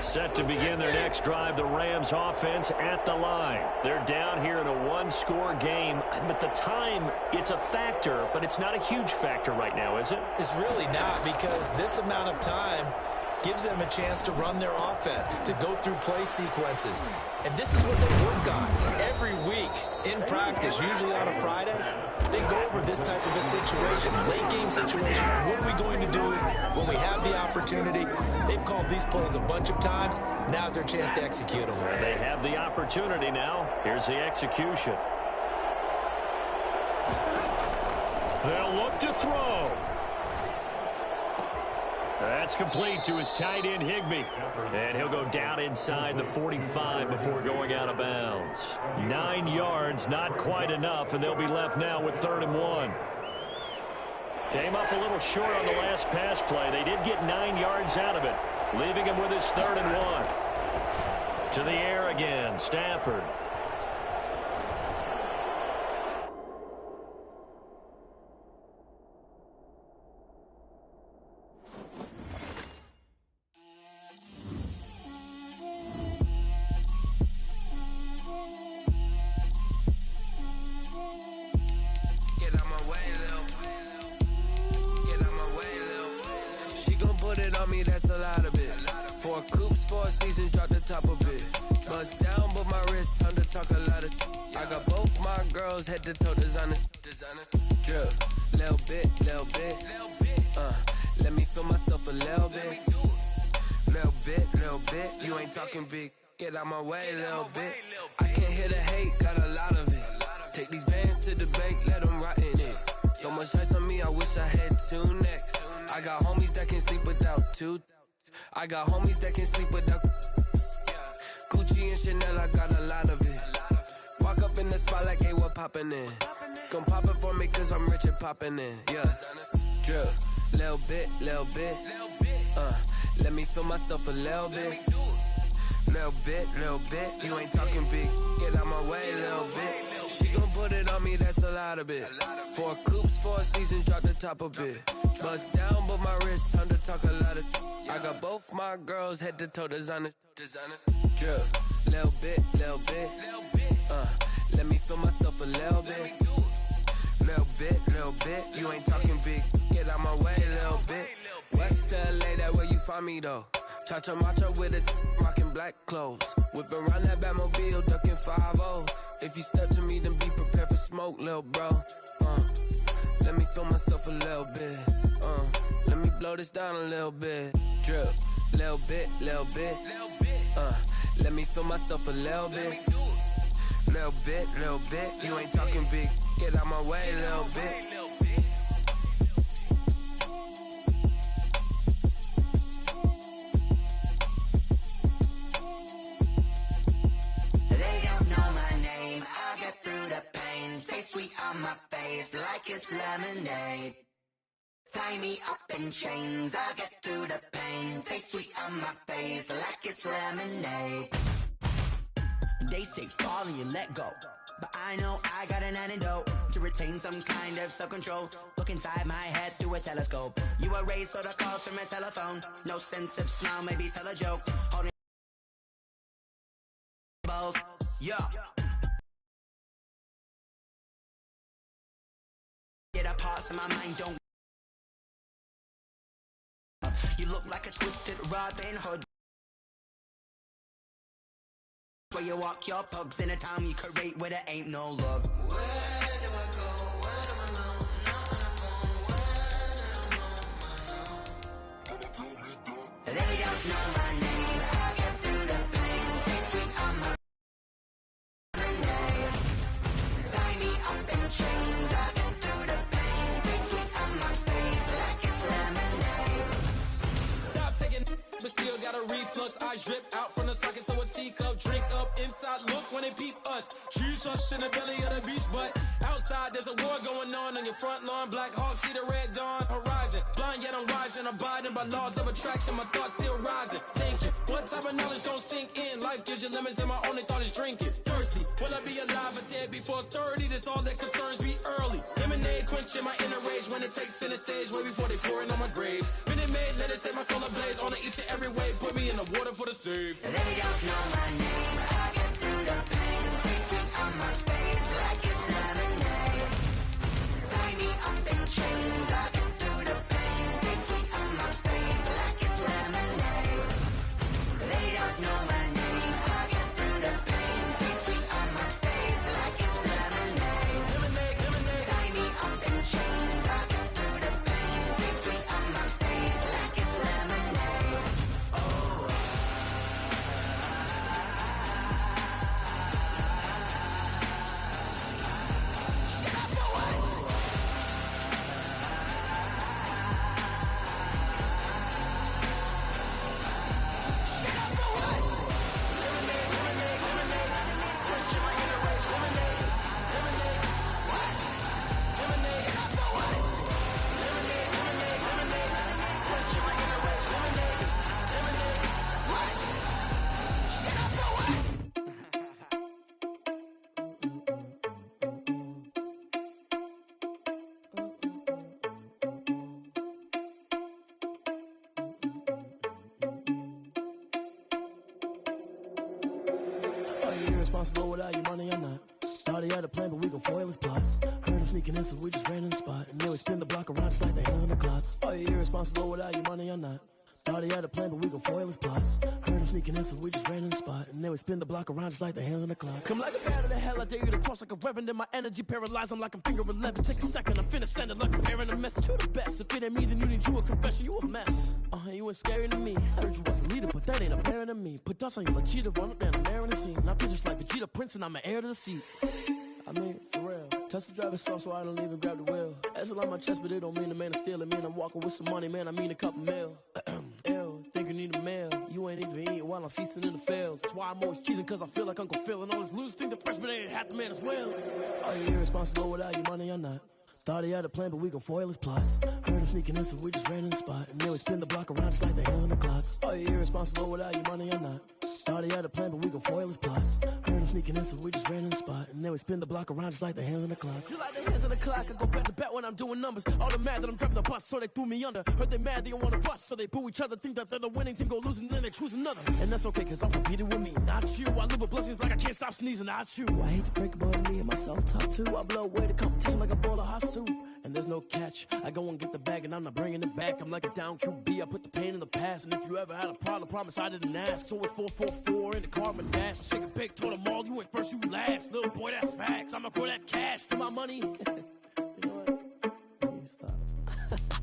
Set to begin their next drive, the Rams offense at the line. They're down here in a 1-score game. But the time, it's a factor, but it's not a huge factor right now, is it? It's really not, because this amount of time, gives them a chance to run their offense, to go through play sequences. And this is what they work on every week in practice, usually on a Friday. They go over this type of a situation, late game situation. What are we going to do when we have the opportunity? They've called these plays a bunch of times. Now's their chance to execute them. They have the opportunity now. Here's the execution. They'll look to throw. That's complete to his tight end, Higbee. And he'll go down inside the 45 before going out of bounds. 9 yards, not quite enough, and they'll be left now with 3rd and 1. Came up a little short on the last pass play. They did get 9 yards out of it, leaving him with his 3rd and 1. To the air again, Stafford. Head to toe designer, drip, little bit, let me feel myself a little bit, you ain't talking big, get out my way, little bit, I can't hear the hate, got a lot of it, take these bands to the bank, let them rot in it, so much ice on me, I wish I had 2 necks, I got homies that can sleep without 2, I got homies that can sleep without, Gucci and Chanel, I got a lot of it. Walk up in the spot like, hey, what poppin' in? Gon' pop it for me cause I'm rich and poppin' in, yeah. Drip, little bit, let me feel myself a little bit. Little bit, you ain't talking big, get out my way, little bit. She gon' put it on me, that's a lot of it. 4 coops, 4 seasons, drop the top a bit. Bust down, but my wrist, time to talk a lot of. I got both my girls, head to toe designer. Drip, little bit, let me feel myself a little bit. Little bit, you ain't talking big, get out my way, little bit. West LA, that where you find me though. Cha-cha macha with a rockin' black clothes. Whip around that Batmobile, ducking 5-0. If you step to me, then be prepared for smoke, little bro. Let me feel myself a little bit. Let me blow this down a little bit. Drip, little bit. Let me feel myself a little bit. Little bit, you ain't talking big, get out my way, little bit. They don't know my name, I'll get through the pain. Taste sweet on my face like it's lemonade. Tie me up in chains, I'll get through the pain. Taste sweet on my face like it's lemonade. They say fall and you let go, but I know I got an antidote to retain some kind of self-control. Look inside my head through a telescope. You erase all the calls from a telephone. No sense of smile, maybe tell a joke. Holding balls, yeah. Get a pause in my mind, don't. You look like a twisted Robin Hood. Where you walk your pugs in a town you create where there ain't no love. Where do I go? Where do I know? Not on the phone. Where do I know? They don't know my name. I get through the pain. Taste sweet on my lemonade. Tie me up in chains. I get through the pain. Taste sweet on my face like it's lemonade. Stop taking, but still got a reflux. I drip out from the socket to a teacup. Drink up inside, look when they peep us. Choose us in the belly of the beach, but outside there's a war going on your front lawn. Black Hawk, see the red dawn horizon. Blind yet I'm rising, abiding by laws of attraction. My thoughts still rising, thinking what type of knowledge don't sink in. Life gives you limits and my only thought is drinking. Thirsty, will I be alive or dead before 30? That's all that concerns me early. Lemonade quenching my inner rage when it takes center stage way before they pour it on my grave. Minute Maid, let it set my soul ablaze on each and every way. Put me in the water for the save. They don't know my name. I get through the pain. Taste it on my face like it's lemonade. Tie me up in chains. I get through the pain. Taste sweet on my face like it's lemonade. irresponsible without your money or not. Thought he had a plan, but we gon' foil his plot. Heard him sneaking in, so we just ran in the spot. And then we spin the block around just like the hands on the clock. Are you irresponsible without your money or not? Thought he had a plan, but we gon' foil his plot. Heard him sneaking in, so we just ran in the spot. And then we spin the block around just like the hands on the clock. Come like a bat of the hell, I dare you to cross like a reverend. In my energy paralyzed, I'm like I'm finger 11. Take a second, I'm finna send it like I'm airing a message to the best. If it ain't me, then you need you a confession, you a mess. You ain't scary to me. Heard you was a leader, but that ain't apparent to me. Put dust on you like cheetah, run up there and air in the scene. I feel just like Vegeta Prince and I'm an heir to the seat. I mean, for real. Touch the driver's soft so I don't even grab the wheel. That's on my chest, but it don't mean the man is stealing. Man, I'm walking with some money, man, I mean a couple mil. Ew, think you need a meal. You ain't even eating while I'm feasting in the field. That's why I'm always cheesing, cause I feel like Uncle Phil. And all this losers think the freshman ain't half the man as well. Are you irresponsible without your money or not? Thought he had a plan, but we gon' foil his plot. Heard him sneaking in, so we just ran in the spot. And then we spin the block around just like the hands on the clock. Are you irresponsible without your money or not? Thought he had a plan, but we gon' foil his plot. Heard him sneaking in, so we just ran in the spot. And then we spin the block around just like the hands on the clock. Just like the hands on the clock, I go back to back when I'm doing numbers. All the mad that I'm driving the bus, so they threw me under. Heard they mad, they don't wanna bust, so they boo each other. Think that they're the winning team, go losing, then they choose another. And that's okay, cause I'm competing with me, not you. I live with blessings like I can't stop sneezing, not you. I hate to break about me and my self-talk too. I blow away the competition like a bowl of hot soup. And there's no catch. I go and get the bag and I'm not bringing it back. I'm like a down QB, I put the pain in the past. And if you ever had a problem, promise I didn't ask. So it's 444 in the car, my dash. I shake a big, told them all, you went first, you last. Little boy, that's facts. I'ma throw that cash to my money. You know what? Let me stop.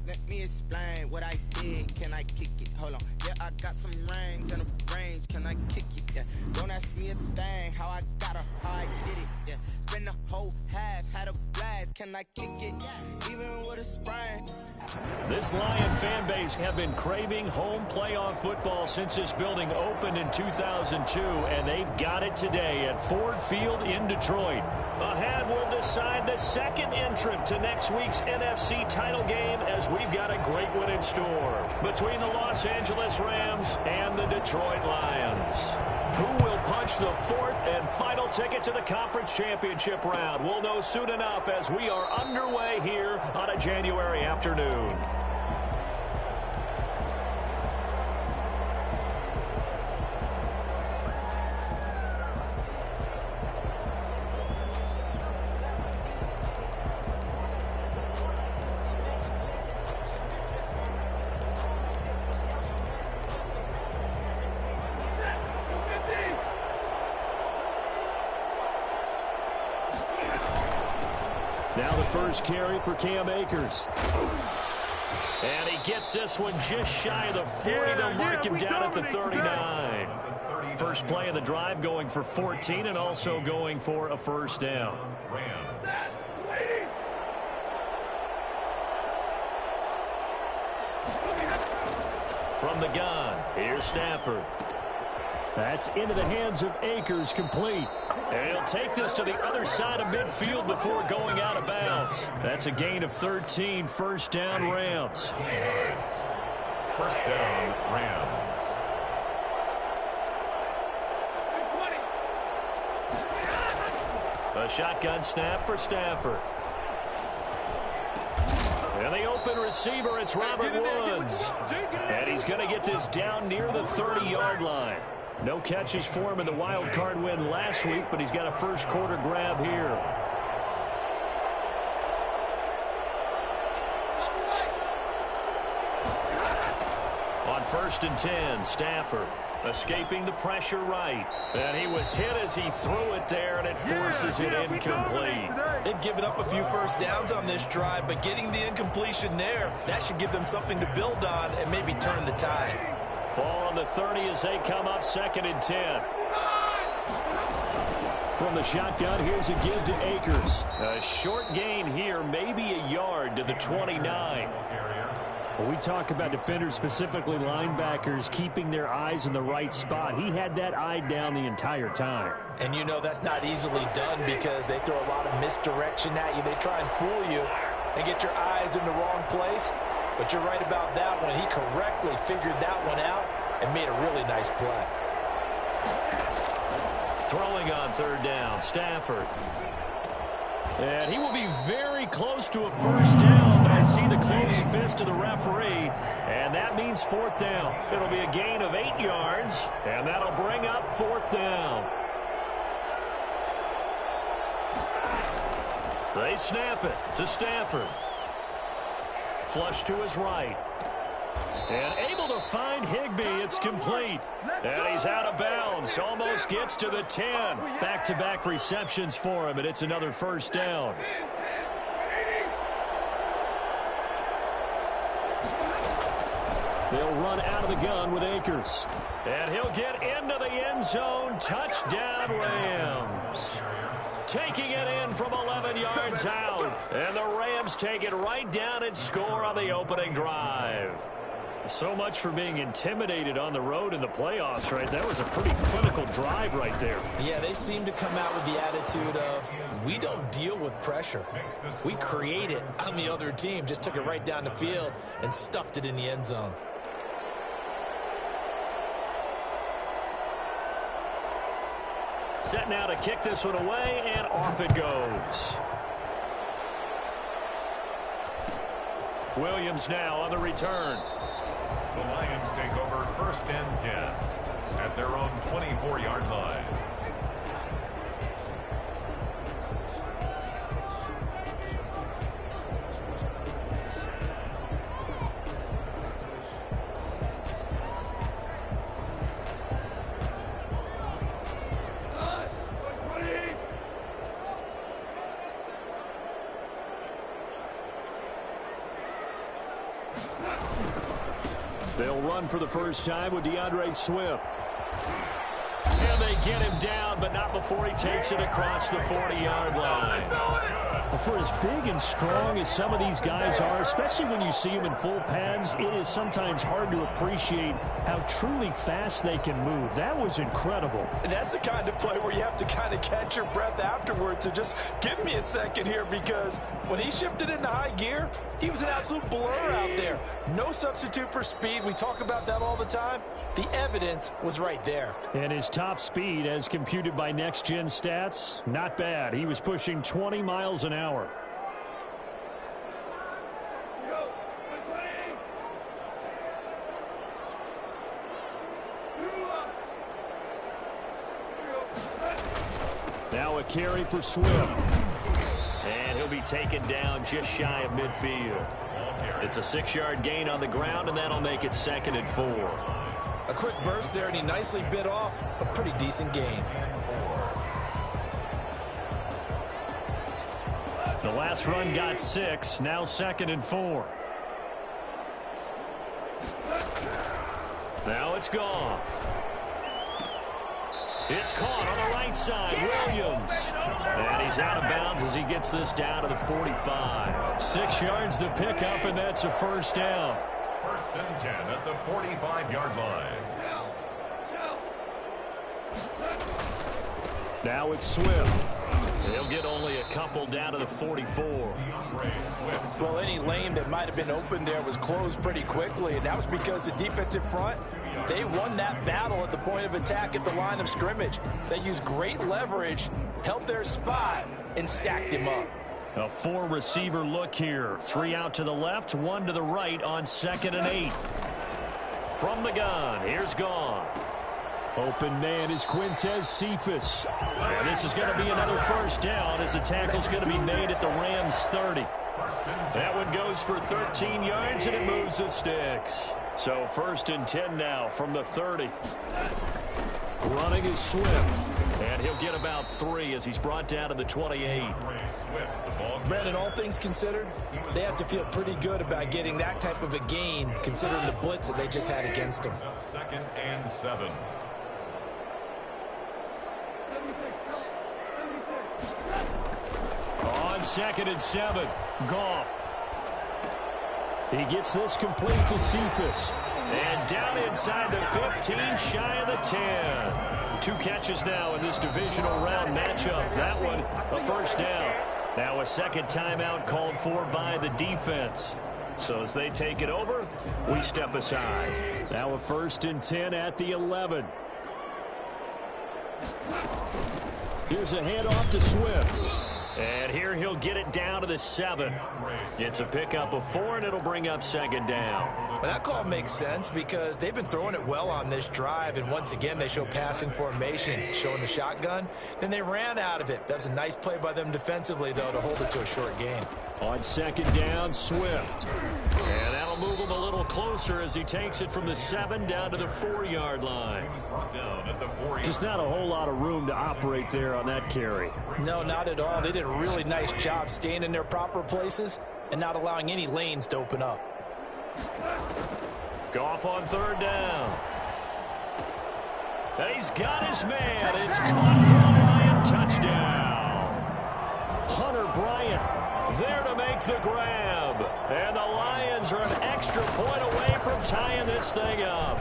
Let me explain what I did. Can I kick it? Hold on. Yeah, I got some rings and a range. Can I kick it? Yeah. Don't ask me a thing. How I got her, how I did it. Yeah. Spend the whole half, had a blast. Can I kick it? Even with a sprain. This Lion fan base have been craving home playoff football since this building opened in 2002, and they've got it today at Ford Field in Detroit. Ahead, we'll decide the second entrant to next week's NFC title game, as we've got a great one in store between the Los Angeles Rams and the Detroit Lions. Who will punch the fourth and final ticket to the conference championship round? We'll know soon enough as we are underway here on a January afternoon. Now the first carry for Cam Akers. And he gets this one just shy of the 40. They'll mark him down at the 39. First play of the drive, going for 14 and also going for a first down. From the gun, here's Stafford. That's into the hands of Akers, complete. And he'll take this to the other side of midfield before going out of bounds. That's a gain of 13, first down Rams. First down Rams. A shotgun snap for Stafford. And the open receiver, it's Robert Woods. And he's going to get this down near the 30-yard line. No catches for him in the wild card win last week, but he's got a first quarter grab here. On 1st and 10, Stafford escaping the pressure right. And he was hit as he threw it there, and it forces it incomplete. They've given up a few first downs on this drive, but getting the incompletion there, that should give them something to build on and maybe turn the tide. Ball on the 30 as they come up 2nd and 10. From the shotgun, here's a give to Akers. A short gain here, maybe a yard to the 29. Well, we talk about defenders, specifically linebackers, keeping their eyes in the right spot. He had that eye down the entire time. And you know that's not easily done because they throw a lot of misdirection at you. They try and fool you and get your eyes in the wrong place. But you're right about that one. He correctly figured that one out and made a really nice play. Throwing on 3rd down, Stafford. And he will be very close to a first down, but I see the closed fist of the referee, and that means 4th down. It'll be a gain of 8 yards, and that'll bring up 4th down. They snap it to Stafford. Flush to his right. And able to find Higbee. It's complete. And he's out of bounds. Almost gets to the 10. Back-to-back receptions for him, and it's another first down. They'll run out of the gun with Akers. And he'll get into the end zone. Touchdown, Rams. Taking it in from 11 yards out. And the Rams take it right down and score on the opening drive. So much for being intimidated on the road in the playoffs, right? That was a pretty clinical drive right there. Yeah, they seem to come out with the attitude of, we don't deal with pressure. We create it on the other team. Just took it right down the field and stuffed it in the end zone. Set now to kick this one away, and off it goes. Williams now on the return. The Lions take over 1st and 10 at their own 24-yard line. They'll run for the first time with DeAndre Swift. And they get him down, but not before he takes it across the 40-yard line. For as big and strong as some of these guys are, especially when you see them in full pads, it is sometimes hard to appreciate how truly fast they can move. That was incredible. And that's the kind of play where you have to kind of catch your breath afterwards. So just give me a second here, because when he shifted into high gear, he was an absolute blur out there. No substitute for speed. We talk about that all the time. The evidence was right there. And his top speed, as computed by Next Gen Stats, not bad. He was pushing 20 miles an hour. Now a carry for Swift. And he'll be taken down just shy of midfield. It's a 6-yard gain on the ground, and that'll make it 2nd and 4. A quick burst there, and he nicely bit off a pretty decent gain. The last run got 6, now 2nd and 4. Now it's gone. It's caught on the right side, Williams. And he's out of bounds as he gets this down to the 45. 6 yards the pickup, and that's a first down. 1st and 10 at the 45-yard line. Now it's Swift. He'll get only a couple down to the 44. Well, any lane that might have been open there was closed pretty quickly, and that was because the defensive front, they won that battle at the point of attack at the line of scrimmage. They used great leverage, held their spot, and stacked him up. A 4-receiver look here. 3 out to the left, 1 to the right on 2nd and 8. From the gun, here's Goff. Open man is Quintez Cephus. And this is going to be another first down as the tackle's going to be made at the Rams 30. That one goes for 13 yards, and it moves the sticks. So 1st and 10 now from the 30. Running is Swift. And he'll get about 3 as he's brought down to the 28. Brandon, all things considered, they have to feel pretty good about getting that type of a gain, considering the blitz that they just had against them. 2nd and 7. On 2nd and 7, Goff. He gets this complete to Cephus. And down inside the 15, shy of the 10. 2 catches now in this divisional round matchup. That one, a first down. Now a second timeout called for by the defense. So as they take it over, we step aside. Now a 1st and 10 at the 11. Here's a handoff to Swift. And here he'll get it down to the 7. It's a pickup of 4, and it'll bring up second down. Well, that call makes sense because they've been throwing it well on this drive, and once again they show passing formation, showing the shotgun. Then they ran out of it. That's a nice play by them defensively, though, to hold it to a short gain. On second down, Swift. And that'll move him a little closer as he takes it from the 7 down to the 4-yard line. Just not a whole lot of room to operate there on that carry. No, not at all. They did a really nice job staying in their proper places and not allowing any lanes to open up. Goff on third down. And he's got his man. It's caught for a Lion touchdown. Hunter Bryant there to make the grab. And the Lions are an extra point away from tying this thing up.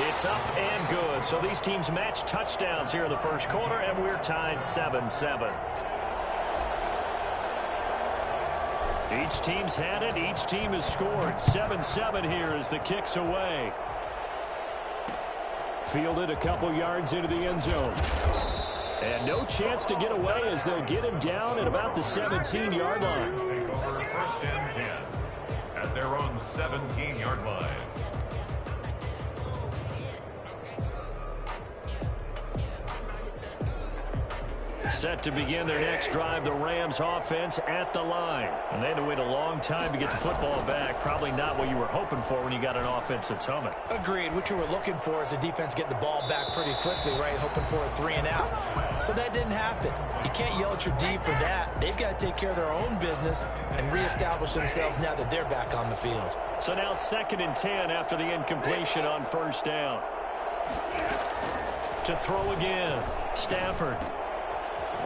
It's up and good. So these teams match touchdowns here in the first quarter, and we're tied 7-7. Each team's had it. Each team has scored. 7-7 here as the kick's away. Fielded a couple yards into the end zone. And no chance to get away as they'll get him down at about the 17-yard line. Take over first and 10 at their own 17-yard line. Set to begin their next drive, the Rams offense at the line. And they had to wait a long time to get the football back. Probably not what you were hoping for when you got an offense that's humming. Agreed. What you were looking for is the defense getting the ball back pretty quickly, right? Hoping for a 3 and out. So that didn't happen. You can't yell at your D for that. They've got to take care of their own business and reestablish themselves now that they're back on the field. So now 2nd and 10 after the incompletion on first down. To throw again, Stafford.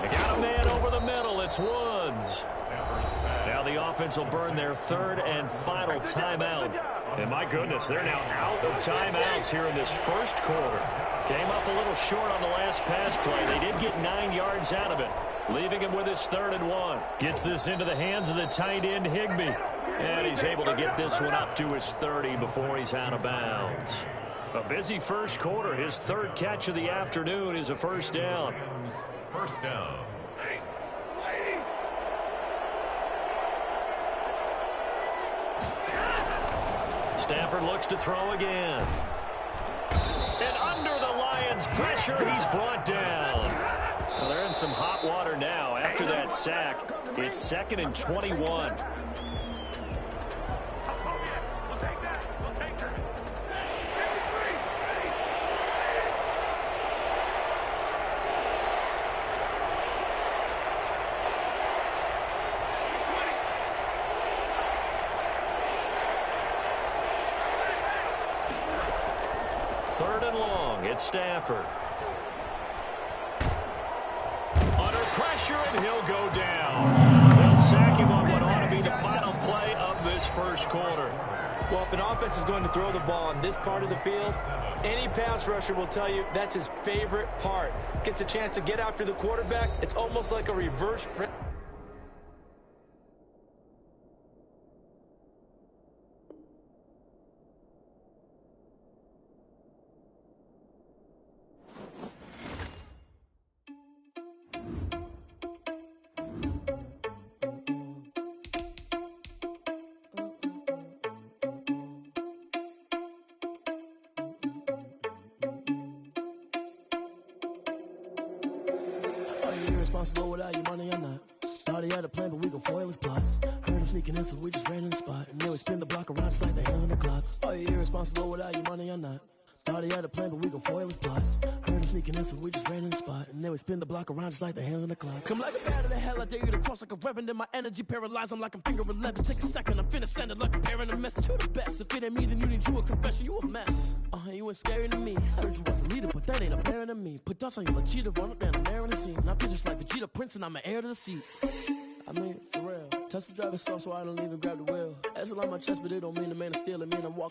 They got a man over the middle. It's Woods. Now the offense will burn their 3rd and final timeout. And my goodness, they're now out of timeouts here in this first quarter. Came up a little short on the last pass play. They did get 9 yards out of it, leaving him with his 3rd and 1. Gets this into the hands of the tight end, Higbee. And he's able to get this one up to his 30 before he's out of bounds. A busy first quarter. His 3rd catch of the afternoon is a first down. First down. Stafford looks to throw again. And under the Lions' pressure, he's brought down. Well, they're in some hot water now. After that sack, it's 2nd and 21. Stafford. Under pressure, and he'll go down. They'll sack him on what ought to be the final play of this first quarter. Well, if an offense is going to throw the ball on this part of the field, any pass rusher will tell you that's his favorite part. Gets a chance to get after the quarterback. It's almost like a reverse. Irresponsible without your money or not. Thought he had a plan, but we gon' foil his plot. Heard him sneaking in, so we just ran in the spot. And then we spin the block around just like the hands on the clock. Are you irresponsible without your money or not? Thought he had a plan, but we gon' foil his plot. Heard him sneaking in, so we just ran in the spot. And then we spin the block around just like the hands on the clock. Come like a bat of the hell, I dare you to cross like a reverend. In my energy paralyzed, I'm like I'm finger 11. Take a second, I'm finna send it like a parent a message to the best. If it ain't me, then you need you a confession, you a mess. You ain't scary to me. Heard you was a leader, but that ain't apparent to me. Put dust on you like cheetah, run up down the air in the scene. Now I just like Vegeta Prince, and I'm an heir to the seat. I mean, for real. Test the driver's sauce so I don't even grab the wheel. That's on my chest, but it don't mean the man is stealing me, and I'm walking.